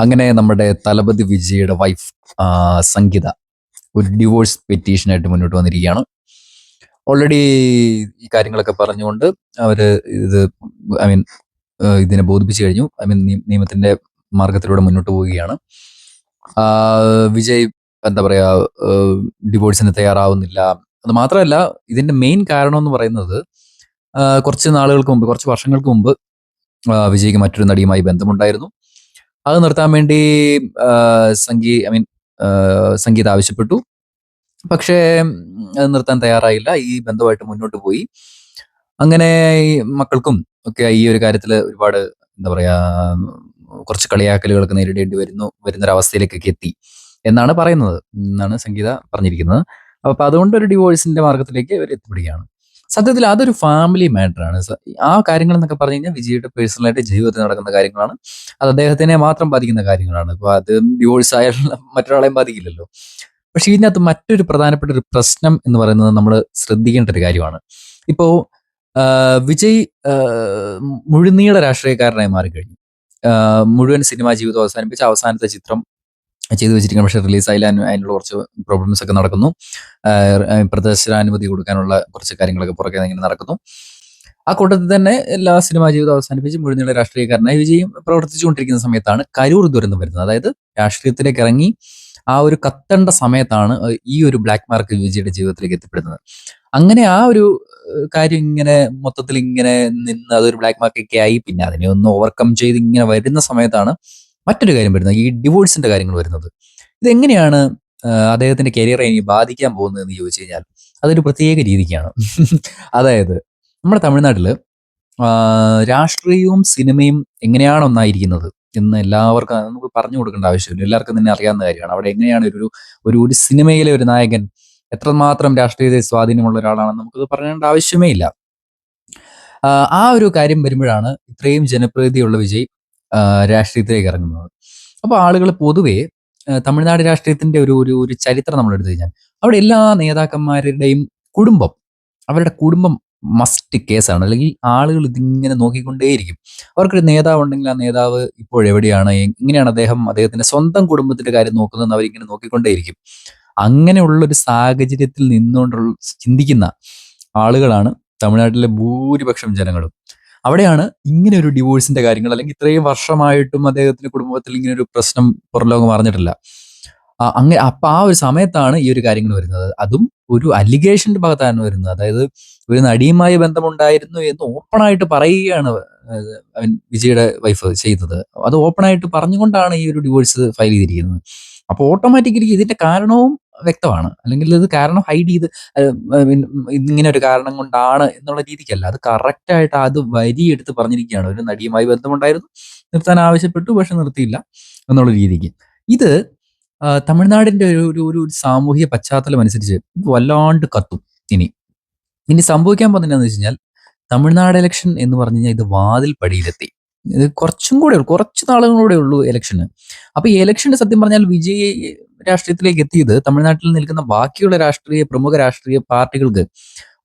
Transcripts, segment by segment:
അങ്ങനെ നമ്മുടെ തലപതി വിജയുടെ വൈഫ് സംഗീത ഒരു ഡിവോഴ്സ് പെറ്റീഷനായിട്ട് മുന്നോട്ട് വന്നിരിക്കുകയാണ്. ഓൾറെഡി ഈ കാര്യങ്ങളൊക്കെ പറഞ്ഞുകൊണ്ട് അവര് ഇത് ഐ മീൻ ഇതിനെ ബോധിപ്പിച്ചു കഴിഞ്ഞു. ഐ മീൻ നിയമത്തിന്റെ മാർഗത്തിലൂടെ മുന്നോട്ട് പോവുകയാണ്. വിജയ് എന്താ പറയാ ഡിവോഴ്സിന് തയ്യാറാവുന്നില്ല. അത് മാത്രമല്ല, ഇതിന്റെ മെയിൻ കാരണം എന്ന് പറയുന്നത് കുറച്ച് നാളുകൾക്ക് മുമ്പ്, കുറച്ച് വർഷങ്ങൾക്ക് മുമ്പ് വിജയ്ക്ക് മറ്റൊരു നടിയുമായി ബന്ധമുണ്ടായിരുന്നു. അത് നിർത്താൻ വേണ്ടി സംഗീത ആവശ്യപ്പെട്ടു. പക്ഷേ അത് നിർത്താൻ തയ്യാറായില്ല. ഈ ബന്ധമായിട്ട് മുന്നോട്ട് പോയി. അങ്ങനെ ഈ മക്കൾക്കും ഒക്കെ ഈ ഒരു കാര്യത്തിൽ ഒരുപാട് എന്താ പറയാ കുറച്ച് കളിയാക്കലുകളൊക്കെ നേരിടേണ്ടി വരുന്നൊരവസ്ഥയിലേക്കൊക്കെ എത്തി എന്നാണ് പറയുന്നത്, എന്നാണ് സംഗീത പറഞ്ഞിരിക്കുന്നത്. അപ്പൊ അതുകൊണ്ട് ഒരു ഡിവോഴ്സിന്റെ മാർഗത്തിലേക്ക് അവർ എത്തിപ്പെടുകയാണ്. സത്യത്തിൽ അതൊരു ഫാമിലി മാറ്ററാണ്. ആ കാര്യങ്ങൾ എന്നൊക്കെ പറഞ്ഞു കഴിഞ്ഞാൽ വിജയുടെ പേഴ്സണലായിട്ട് ജീവിതത്തിൽ നടക്കുന്ന കാര്യങ്ങളാണ്. അത് അദ്ദേഹത്തിനെ മാത്രം ബാധിക്കുന്ന കാര്യങ്ങളാണ്. അപ്പൊ അത് ഡിവോഴ്സ് ആയാൽ മറ്റൊരാളെയും ബാധിക്കില്ലല്ലോ. പക്ഷെ ഇതിനകത്ത് മറ്റൊരു പ്രധാനപ്പെട്ട ഒരു പ്രശ്നം എന്ന് പറയുന്നത് നമ്മൾ ശ്രദ്ധിക്കേണ്ട ഒരു കാര്യമാണ്. ഇപ്പോ വിജയ് മുഴുനീള രാഷ്ട്രീയക്കാരനായി മാറിക്കഴിഞ്ഞു. മുഴുവൻ സിനിമാ ജീവിതം അവസാനിപ്പിച്ച് അവസാനത്തെ ചിത്രം ചെയ്തു വെച്ചിരിക്കണം. പക്ഷെ റിലീസായില്ല. അതിനുള്ള കുറച്ച് പ്രോബ്ലംസ് ഒക്കെ നടക്കുന്നു. പ്രദർശനാനുമതി കൊടുക്കാനുള്ള കുറച്ച് കാര്യങ്ങളൊക്കെ പുറകെ ഇങ്ങനെ നടക്കുന്നു. ആ കൂട്ടത്തിൽ തന്നെ എല്ലാ സിനിമാ ജീവിതം അവസാനിപ്പിച്ച് മുഴുനീള രാഷ്ട്രീയക്കാരനായി വിജയ് പ്രവർത്തിച്ചുകൊണ്ടിരിക്കുന്ന സമയത്താണ് കരൂർ ദുരന്തം വരുന്നത്. അതായത് രാഷ്ട്രീയത്തിലേക്ക് ഇറങ്ങി ആ ഒരു കത്തേണ്ട സമയത്താണ് ഈ ഒരു ബ്ലാക്ക് മാർക്ക് വിജയുടെ ജീവിതത്തിലേക്ക് എത്തിപ്പെടുന്നത്. അങ്ങനെ ആ ഒരു കാര്യം ഇങ്ങനെ മൊത്തത്തിൽ ഇങ്ങനെ നിന്ന് അതൊരു ബ്ലാക്ക് മാർക്കൊക്കെ ആയി. പിന്നെ അതിനെ ഒന്ന് ഓവർകം ചെയ്ത് ഇങ്ങനെ വരുന്ന സമയത്താണ് മറ്റൊരു കാര്യം വരുന്നത്, ഈ ഡിവോഴ്സിന്റെ കാര്യങ്ങൾ വരുന്നത്. ഇതെങ്ങനെയാണ് അദ്ദേഹത്തിന്റെ കരിയറെ ഇനി ബാധിക്കാൻ പോകുന്നത് എന്ന് ചോദിച്ചു കഴിഞ്ഞാൽ അതൊരു പ്രത്യേക രീതിക്കാണ്. അതായത് നമ്മുടെ തമിഴ്നാട്ടില് രാഷ്ട്രീയവും സിനിമയും എങ്ങനെയാണ് ഒന്നായിരിക്കുന്നത് എന്ന് എല്ലാവർക്കും നമുക്ക് പറഞ്ഞു കൊടുക്കേണ്ട ആവശ്യമില്ല. എല്ലാവർക്കും തന്നെ അറിയാവുന്ന കാര്യമാണ്. അവിടെ എങ്ങനെയാണ് ഒരു ഒരു ഒരു സിനിമയിലെ ഒരു നായകൻ എത്രമാത്രം രാഷ്ട്രീയ സ്വാധീനമുള്ള ഒരാളാണെന്ന് നമുക്കത് പറയേണ്ട ആവശ്യമേ ഇല്ല. ആ ഒരു കാര്യം വരുമ്പോഴാണ് ഇത്രയും ജനപ്രീതിയുള്ള വിജയ് രാഷ്ട്രീയത്തിലേക്ക് ഇറങ്ങുന്നത്. അപ്പോൾ ആളുകൾ പൊതുവെ തമിഴ്നാട് രാഷ്ട്രീയത്തിന്റെ ഒരു ഒരു ഒരു ചരിത്രം നമ്മൾ എടുത്തു കഴിഞ്ഞാൽ അവിടെ എല്ലാ നേതാക്കന്മാരുടെയും കുടുംബം, അവരുടെ കുടുംബം മസ്റ്റ് കേസാണ്. അല്ലെങ്കിൽ ആളുകൾ ഇതിങ്ങനെ നോക്കിക്കൊണ്ടേയിരിക്കും. അവർക്കൊരു നേതാവ് ഉണ്ടെങ്കിൽ ആ നേതാവ് ഇപ്പോഴെവിടെയാണ്, എങ്ങനെയാണ് അദ്ദേഹത്തിന്റെ സ്വന്തം കുടുംബത്തിന്റെ കാര്യം നോക്കുന്നതെന്ന് അവരിങ്ങനെ നോക്കിക്കൊണ്ടേയിരിക്കും. അങ്ങനെയുള്ളൊരു സാഹചര്യത്തിൽ നിന്നുകൊണ്ടുള്ള ചിന്തിക്കുന്ന ആളുകളാണ് തമിഴ്നാട്ടിലെ ഭൂരിപക്ഷം ജനങ്ങളും. അവിടെയാണ് ഇങ്ങനെ ഒരു ഡിവോഴ്സിന്റെ കാര്യങ്ങൾ, അല്ലെങ്കിൽ ഇത്രയും വർഷമായിട്ടും അദ്ദേഹത്തിന്റെ കുടുംബത്തിൽ ഇങ്ങനെ ഒരു പ്രശ്നം പുറംലോകം അറിഞ്ഞിട്ടില്ല. അപ്പൊ ആ ഒരു സമയത്താണ് ഈ ഒരു കാര്യങ്ങൾ വരുന്നത്. അതും ഒരു അലിഗേഷന്റെ ഭാഗത്താണ് വരുന്നത്. അതായത് ഒരു നടിയുമായി ബന്ധമുണ്ടായിരുന്നു എന്ന് ഓപ്പണായിട്ട് പറയുകയാണ് വിജയുടെ വൈഫ് ചെയ്തത്. അത് ഓപ്പണായിട്ട് പറഞ്ഞുകൊണ്ടാണ് ഈ ഒരു ഡിവോഴ്സ് ഫയൽ ചെയ്തിരിക്കുന്നത്. അപ്പോൾ ഓട്ടോമാറ്റിക്കലി ഇതിന്റെ കാരണവും വ്യക്തമാണ്. അല്ലെങ്കിൽ ഇത് കാരണം ഹൈഡ് ചെയ്ത് ഇങ്ങനെ ഒരു കാരണം കൊണ്ടാണ് എന്നുള്ള രീതിക്കല്ല. അത് കറക്റ്റായിട്ട് അത് വരിയെടുത്ത് പറഞ്ഞിരിക്കുകയാണ്. ഒരു നടിയുമായി ബന്ധമുണ്ടായിരുന്നു, നിർത്താൻ ആവശ്യപ്പെട്ടു, പക്ഷെ നിർത്തിയില്ല എന്നുള്ള രീതിക്ക്. ഇത് തമിഴ്നാടിന്റെ ഒരു ഒരു ഒരു സാമൂഹിക പശ്ചാത്തലം അനുസരിച്ച് ഇത് വല്ലാണ്ട് കത്തും. ഇനി ഇനി സംഭവിക്കാൻ പോകുന്നത് എന്താണെന്ന് വെച്ച് കഴിഞ്ഞാൽ, തമിഴ്നാട് ഇലക്ഷൻ എന്ന് പറഞ്ഞു കഴിഞ്ഞാൽ ഇത് വാതിൽ പടിയിലെത്തി. ഇത് കുറച്ചും കൂടെ കുറച്ച് നാളുകളൂടെ ഉള്ളൂ ഇലക്ഷന്. അപ്പൊ ഈ ഇലക്ഷന് സത്യം പറഞ്ഞാൽ വിജയ് രാഷ്ട്രീയത്തിലേക്ക് എത്തിയത് തമിഴ്നാട്ടിൽ നിൽക്കുന്ന ബാക്കിയുള്ള പ്രമുഖ രാഷ്ട്രീയ പാർട്ടികൾക്ക്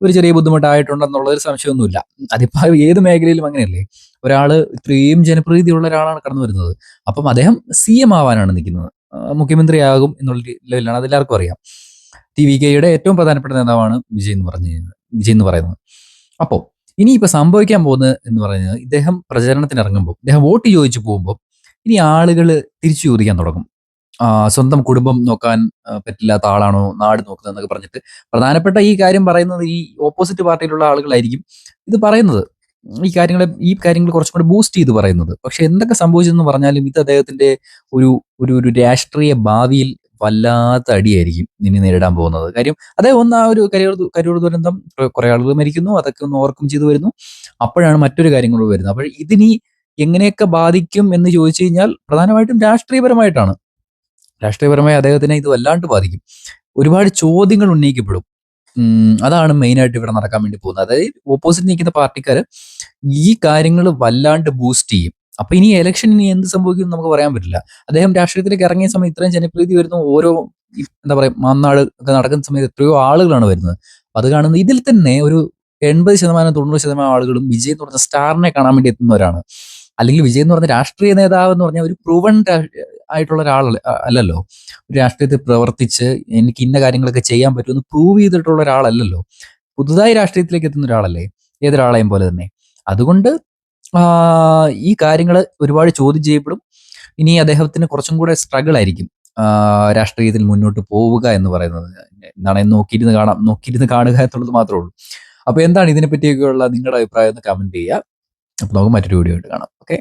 ഒരു ചെറിയ ബുദ്ധിമുട്ടായിട്ടുണ്ടെന്നുള്ളൊരു സംശയമൊന്നുമില്ല. അതിപ്പോ ഏത് മേഖലയിലും അങ്ങനെയല്ലേ. ഒരാള് ഇത്രയും ജനപ്രീതിയുള്ള ഒരാളാണ് കടന്നു വരുന്നത്. അപ്പം അദ്ദേഹം CM ആവാനാണ് നിൽക്കുന്നത്. മുഖ്യമന്ത്രിയാകും എന്നുള്ള ലെവലിലാണ്, അതെല്ലാവർക്കും അറിയാം. TVKയുടെ ഏറ്റവും പ്രധാനപ്പെട്ട നേതാവാണ് വിജയ് എന്ന് പറയുന്നത്. അപ്പോൾ ഇനിയിപ്പോൾ സംഭവിക്കാൻ പോകുന്നത് എന്ന് പറയുന്നത്, ഇദ്ദേഹം പ്രചരണത്തിന് ഇറങ്ങുമ്പോൾ, ഇദ്ദേഹം വോട്ട് ചോദിച്ചു പോകുമ്പോൾ ഇനി ആളുകൾ തിരിച്ചു ചോദിക്കാൻ തുടങ്ങും. സ്വന്തം കുടുംബം നോക്കാൻ പറ്റില്ലാത്ത ആളാണോ നാട് നോക്കുന്നത് എന്നൊക്കെ പറഞ്ഞിട്ട് പ്രധാനപ്പെട്ട ഈ കാര്യം പറയുന്നത് ഈ ഓപ്പോസിറ്റ് പാർട്ടിയിലുള്ള ആളുകളായിരിക്കും ഇത് പറയുന്നത്. ഈ കാര്യങ്ങൾ കുറച്ചും കൂടി ബൂസ്റ്റ് ചെയ്ത് പറയുന്നത്. പക്ഷെ എന്തൊക്കെ സംഭവിച്ചെന്ന് പറഞ്ഞാലും ഇത് അദ്ദേഹത്തിന്റെ ഒരു ഒരു ഒരു രാഷ്ട്രീയ ഭാവിയിൽ വല്ലാത്ത അടിയായിരിക്കും ഇനി നേരിടാൻ പോകുന്നത്. കാര്യം അദ്ദേഹം ഒന്ന് ആ ഒരു കരൂർ ദുരന്തം, കുറെ ആളുകൾ മരിക്കുന്നു, അതൊക്കെ ഒന്ന് ഓവർകം ചെയ്തു വരുന്നു. അപ്പോഴാണ് മറ്റൊരു കാര്യം കൂടി വരുന്നത്. അപ്പോൾ ഇതിനി എങ്ങനെയൊക്കെ ബാധിക്കും എന്ന് ചോദിച്ചു കഴിഞ്ഞാൽ പ്രധാനമായിട്ടും രാഷ്ട്രീയപരമായി അദ്ദേഹത്തിനെ ഇത് വല്ലാണ്ട് ബാധിക്കും. ഒരുപാട് ചോദ്യങ്ങൾ ഉന്നയിക്കപ്പെടും. അതാണ് മെയിനായിട്ട് ഇവിടെ നടക്കാൻ വേണ്ടി പോകുന്നത്. അതായത് ഓപ്പോസിറ്റ് നിൽക്കുന്ന പാർട്ടിക്കാര് ഈ കാര്യങ്ങൾ വല്ലാണ്ട് ബൂസ്റ്റ് ചെയ്യും. അപ്പൊ ഇനി ഇലക്ഷൻ ഇനി എന്ത് സംഭവിക്കും നമുക്ക് പറയാൻ പറ്റില്ല. അദ്ദേഹം രാഷ്ട്രീയത്തിലേക്ക് ഇറങ്ങിയ സമയം ഇത്രയും ജനപ്രീതി വരുന്നു. ഓരോ എന്താ പറയാ മാന്നാട് ഒക്കെ നടക്കുന്ന സമയത്ത് എത്രയോ ആളുകളാണ് വരുന്നത്. അപ്പൊ അത് കാണുന്നത് ഇതിൽ തന്നെ ഒരു 80% 90% ആളുകളും വിജയ് എന്ന് പറഞ്ഞ സ്റ്റാറിനെ കാണാൻ വേണ്ടി എത്തുന്നവരാണ്. അല്ലെങ്കിൽ വിജയ് എന്ന് പറഞ്ഞ രാഷ്ട്രീയ നേതാവ് എന്ന് പറഞ്ഞാൽ ഒരു പ്രൂവൺ ആയിട്ടുള്ള ഒരാൾ അല്ലല്ലോ. ഒരു രാഷ്ട്രീയത്തിൽ പ്രവർത്തിച്ച് എനിക്ക് ഇന്ന കാര്യങ്ങളൊക്കെ ചെയ്യാൻ പറ്റുമെന്ന് പ്രൂവ് ചെയ്തിട്ടുള്ള ഒരാളല്ലല്ലോ. പുതുതായി രാഷ്ട്രീയത്തിലേക്ക് എത്തുന്ന ഒരാളല്ലേ, ഏതൊരാളെയും പോലെ തന്നെ. അതുകൊണ്ട് ഈ കാര്യങ്ങൾ ഒരുപാട് ചോദ്യം ചെയ്യപ്പെടും. ഇനി അദ്ദേഹത്തിന് കുറച്ചും കൂടെ സ്ട്രഗിൾ ആയിരിക്കും രാഷ്ട്രീയത്തിൽ മുന്നോട്ട് പോവുക എന്ന് പറയുന്നത്. എന്താണ് നോക്കിയിരുന്ന് കാണുക എന്നുള്ളത് മാത്രമേ ഉള്ളൂ. അപ്പൊ എന്താണ് ഇതിനെ പറ്റിയൊക്കെയുള്ള നിങ്ങളുടെ അഭിപ്രായം എന്ന് കമന്റ് ചെയ്യുക. അപ്പൊ നമുക്ക് മറ്റൊരു വീഡിയോ ആയിട്ട് കാണാം. ഓക്കെ.